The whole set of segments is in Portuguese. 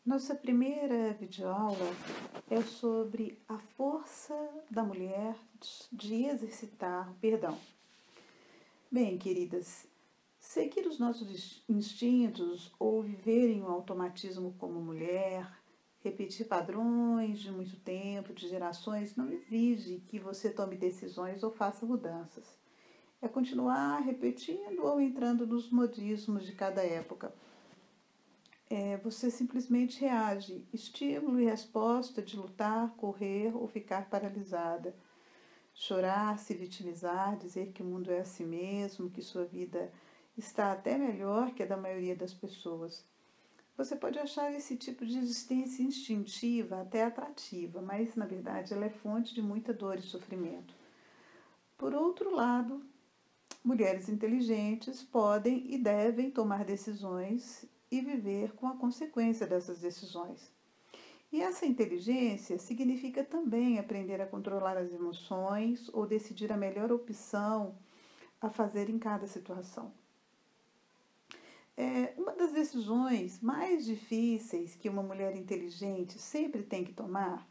Nossa primeira videoaula é sobre a força da mulher de exercitar o perdão. Bem, queridas, seguir os nossos instintos ou viver em um automatismo como mulher, repetir padrões de muito tempo, de gerações, não exige que você tome decisões ou faça mudanças. É continuar repetindo ou entrando nos modismos de cada época. Você simplesmente reage, estímulo e resposta de lutar, correr ou ficar paralisada. Chorar, se vitimizar, dizer que o mundo é assim mesmo, que sua vida está até melhor que a da maioria das pessoas. Você pode achar esse tipo de existência instintiva até atrativa, mas na verdade ela é fonte de muita dor e sofrimento. Por outro lado, mulheres inteligentes podem e devem tomar decisões e viver com a consequência dessas decisões. E essa inteligência significa também aprender a controlar as emoções ou decidir a melhor opção a fazer em cada situação. Uma das decisões mais difíceis que uma mulher inteligente sempre tem que tomar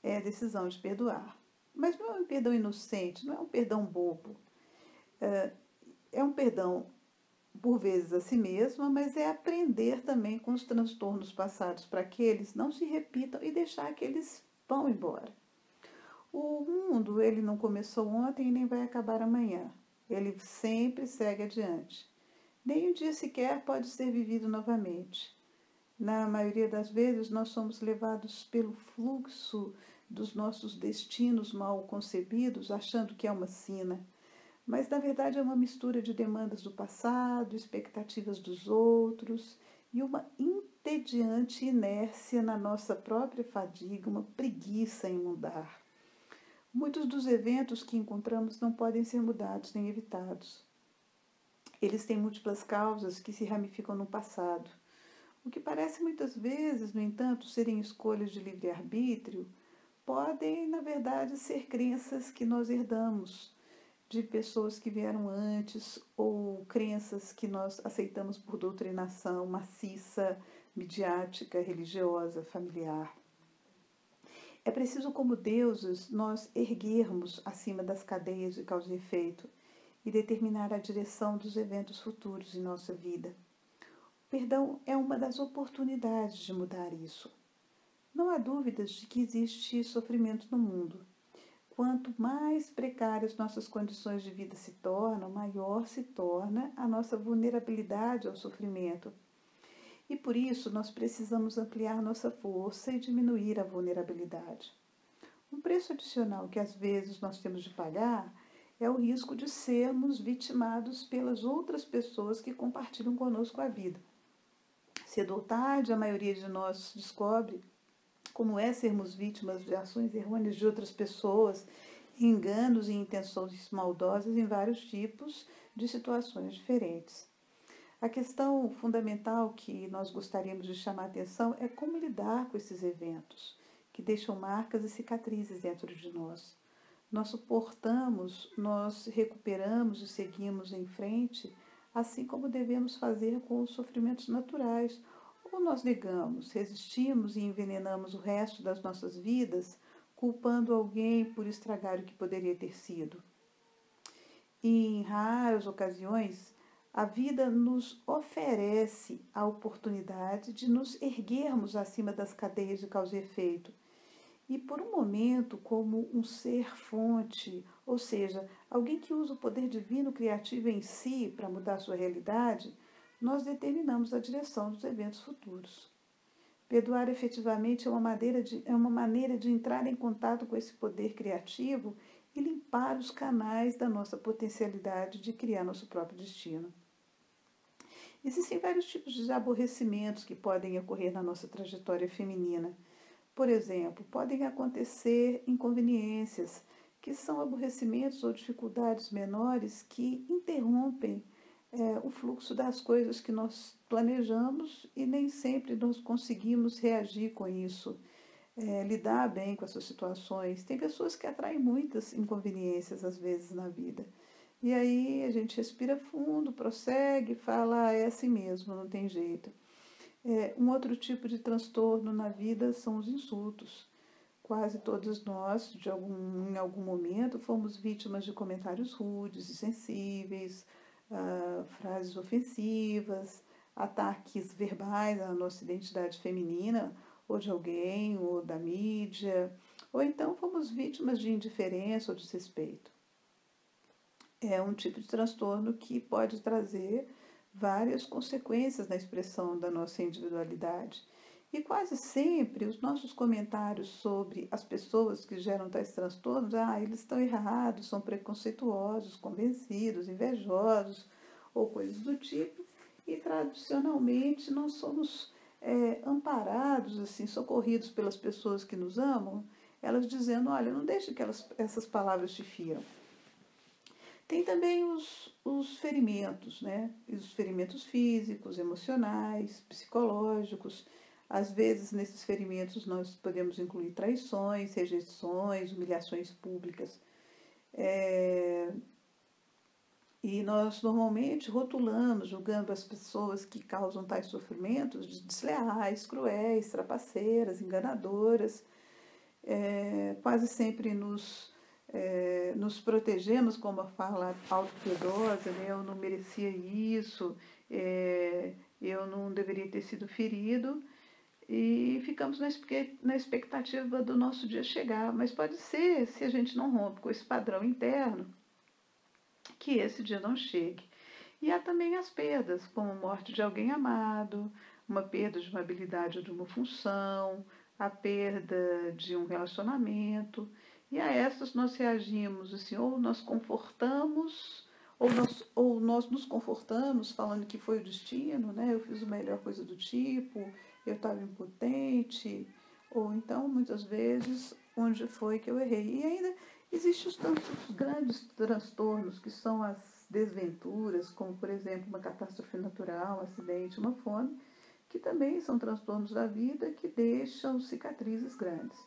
é a decisão de perdoar. Mas não é um perdão inocente, não é um perdão bobo. É um perdão por vezes a si mesma, mas é aprender também com os transtornos passados para que eles não se repitam e deixar que eles vão embora. O mundo, ele não começou ontem e nem vai acabar amanhã. Ele sempre segue adiante. Nem um dia sequer pode ser vivido novamente. Na maioria das vezes, nós somos levados pelo fluxo dos nossos destinos mal concebidos, achando que é uma sina. Mas, na verdade, é uma mistura de demandas do passado, expectativas dos outros e uma entediante inércia na nossa própria fadiga, uma preguiça em mudar. Muitos dos eventos que encontramos não podem ser mudados nem evitados. Eles têm múltiplas causas que se ramificam no passado. O que parece muitas vezes, no entanto, serem escolhas de livre-arbítrio, podem, na verdade, ser crenças que nós herdamos de pessoas que vieram antes ou crenças que nós aceitamos por doutrinação maciça, midiática, religiosa, familiar. É preciso, como deuses, nós erguermos acima das cadeias de causa e efeito e determinar a direção dos eventos futuros em nossa vida. O perdão é uma das oportunidades de mudar isso. Não há dúvidas de que existe sofrimento no mundo. Quanto mais precárias nossas condições de vida se tornam, maior se torna a nossa vulnerabilidade ao sofrimento. E por isso nós precisamos ampliar nossa força e diminuir a vulnerabilidade. Um preço adicional que às vezes nós temos de pagar é o risco de sermos vitimados pelas outras pessoas que compartilham conosco a vida. Cedo ou tarde, a maioria de nós descobre como é sermos vítimas de ações errôneas de outras pessoas, enganos e intenções maldosas em vários tipos de situações diferentes. A questão fundamental que nós gostaríamos de chamar a atenção é como lidar com esses eventos, que deixam marcas e cicatrizes dentro de nós. Nós suportamos, nós recuperamos e seguimos em frente, assim como devemos fazer com os sofrimentos naturais. Ou nós negamos, resistimos e envenenamos o resto das nossas vidas, culpando alguém por estragar o que poderia ter sido. E em raras ocasiões, a vida nos oferece a oportunidade de nos erguermos acima das cadeias de causa e efeito. E por um momento, como um ser fonte, ou seja, alguém que usa o poder divino criativo em si para mudar a sua realidade, nós determinamos a direção dos eventos futuros. Perdoar efetivamente é uma maneira de entrar em contato com esse poder criativo e limpar os canais da nossa potencialidade de criar nosso próprio destino. Existem vários tipos de aborrecimentos que podem ocorrer na nossa trajetória feminina. Por exemplo, podem acontecer inconveniências, que são aborrecimentos ou dificuldades menores que interrompem o fluxo das coisas que nós planejamos e nem sempre nós conseguimos reagir com isso, lidar bem com essas situações. Tem pessoas que atraem muitas inconveniências às vezes na vida. E aí a gente respira fundo, prossegue, fala, é assim mesmo, não tem jeito. Um outro tipo de transtorno na vida são os insultos. Quase todos nós, em algum momento, fomos vítimas de comentários rudes e sensíveis, frases ofensivas, ataques verbais à nossa identidade feminina, ou de alguém, ou da mídia, ou então fomos vítimas de indiferença ou desrespeito. É um tipo de transtorno que pode trazer várias consequências na expressão da nossa individualidade. E quase sempre os nossos comentários sobre as pessoas que geram tais transtornos, eles estão errados, são preconceituosos, convencidos, invejosos ou coisas do tipo, e tradicionalmente nós somos amparados, assim, socorridos pelas pessoas que nos amam, elas dizendo, olha, não deixe que essas palavras te firam. Tem também os ferimentos, né? Os ferimentos físicos, emocionais, psicológicos. Às vezes, nesses ferimentos, nós podemos incluir traições, rejeições, humilhações públicas. E nós normalmente rotulamos, julgando as pessoas que causam tais sofrimentos de desleais, cruéis, trapaceiras, enganadoras. Quase sempre nos protegemos com uma fala autopiedosa, né? Eu não merecia isso, eu não deveria ter sido ferido, e ficamos na expectativa do nosso dia chegar. Mas pode ser, se a gente não rompe com esse padrão interno, que esse dia não chegue. E há também as perdas, como a morte de alguém amado, uma perda de uma habilidade ou de uma função, a perda de um relacionamento. E a essas nós reagimos assim, ou nós confortamos, ou nós nos confortamos falando que foi o destino, né? Eu fiz a melhor coisa do tipo, eu estava impotente, ou então, muitas vezes, onde foi que eu errei. E ainda existem os tantos grandes transtornos que são as desventuras, como, por exemplo, uma catástrofe natural, um acidente, uma fome, que também são transtornos da vida que deixam cicatrizes grandes.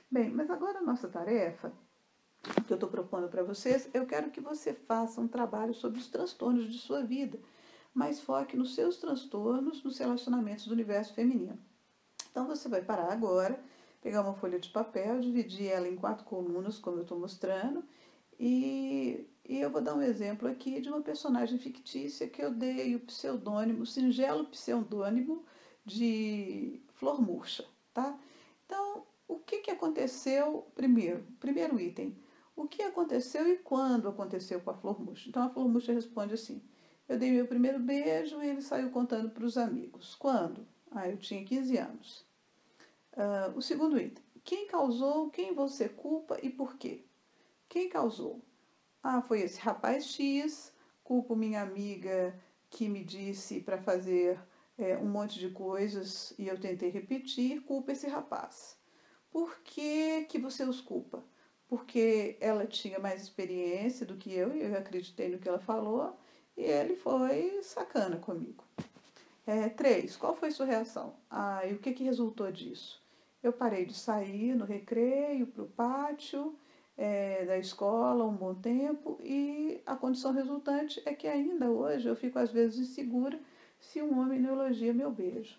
Bem, mas agora a nossa tarefa, que eu estou propondo para vocês, eu quero que você faça um trabalho sobre os transtornos de sua vida, mas foque nos seus transtornos, nos relacionamentos do universo feminino. Então você vai parar agora, pegar uma folha de papel, dividir ela em 4 colunas, como eu estou mostrando, e eu vou dar um exemplo aqui de uma personagem fictícia que eu dei o singelo pseudônimo de Flor Murcha, tá? Então, o que aconteceu primeiro? Primeiro item. O que aconteceu e quando aconteceu com a Flor Murcha? Então, a Flor Murcha responde assim, eu dei meu primeiro beijo e ele saiu contando para os amigos. Quando? Eu tinha 15 anos. O segundo item. Quem causou, quem você culpa e por quê? Quem causou? Foi esse rapaz X, culpo minha amiga que me disse para fazer um monte de coisas e eu tentei repetir, culpa esse rapaz. Por que você os culpa? Porque ela tinha mais experiência do que eu, e eu acreditei no que ela falou, e ele foi sacana comigo. 3. Qual foi sua reação? E o que resultou disso? Eu parei de sair no recreio, para o pátio da escola um bom tempo, e a condição resultante é que ainda hoje eu fico às vezes insegura se um homem não elogia meu beijo.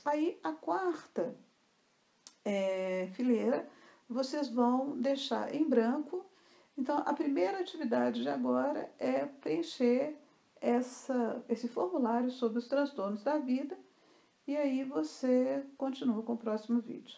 Aí a quarta fileira vocês vão deixar em branco. Então a primeira atividade de agora é preencher esse formulário sobre os transtornos da vida, e aí você continua com o próximo vídeo.